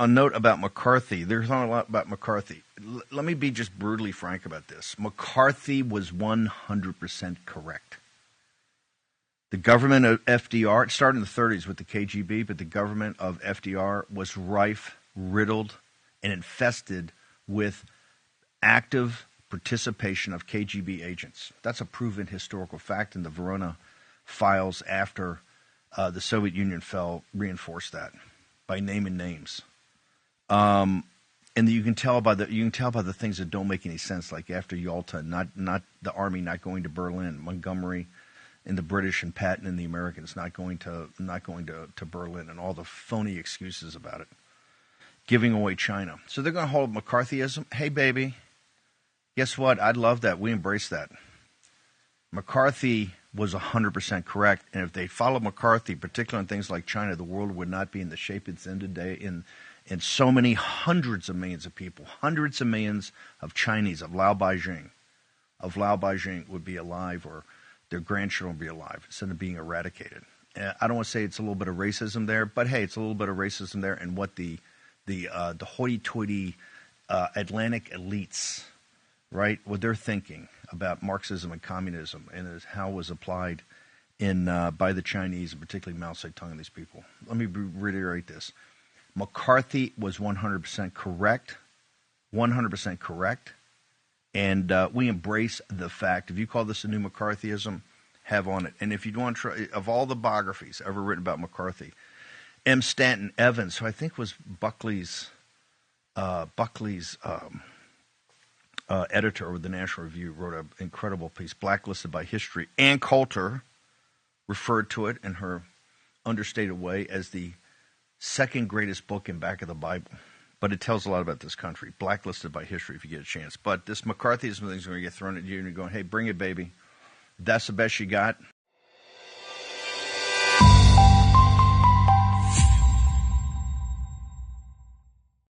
a note about McCarthy. There's not a lot about McCarthy. Let me be just brutally frank about this. McCarthy was 100% correct. The government of FDR, it started in the 30s with the KGB, but the government of FDR was rife, riddled, and infested with active participation of KGB agents. That's a proven historical fact, and the Verona files after the Soviet Union fell reinforced that by naming names. And you can tell by the things that don't make any sense, like after Yalta, not the army not going to Berlin, Montgomery and the British and Patton and the Americans not going to Berlin, and all the phony excuses about it, giving away China. So they're going to hold McCarthyism. Hey, baby, guess what? I'd love that. We embrace that. McCarthy was 100% correct, and if they followed McCarthy, particularly on things like China, the world would not be in the shape it's in today. In so many hundreds of millions of people, hundreds of millions of Chinese, of Lao Beijing would be alive, or their grandchildren would be alive instead of being eradicated. I don't want to say it's a little bit of racism there, but hey, it's a little bit of racism there, and what the hoity-toity Atlantic elites, right, what they're thinking about Marxism and communism, and how it was applied by the Chinese, and particularly Mao Zedong and these people. Let me reiterate this. McCarthy was 100% correct, 100% correct, and we embrace the fact. If you call this a new McCarthyism, have on it. And if you want to try, of all the biographies ever written about McCarthy, M. Stanton Evans, who I think was Buckley's editor of the National Review, wrote an incredible piece, Blacklisted by History. Ann Coulter referred to it in her understated way as the second greatest book in back of the Bible. But it tells a lot about this country. Blacklisted by History, if you get a chance. But this McCarthyism thing is going to get thrown at you, and you're going, hey, bring it, baby. That's the best you got.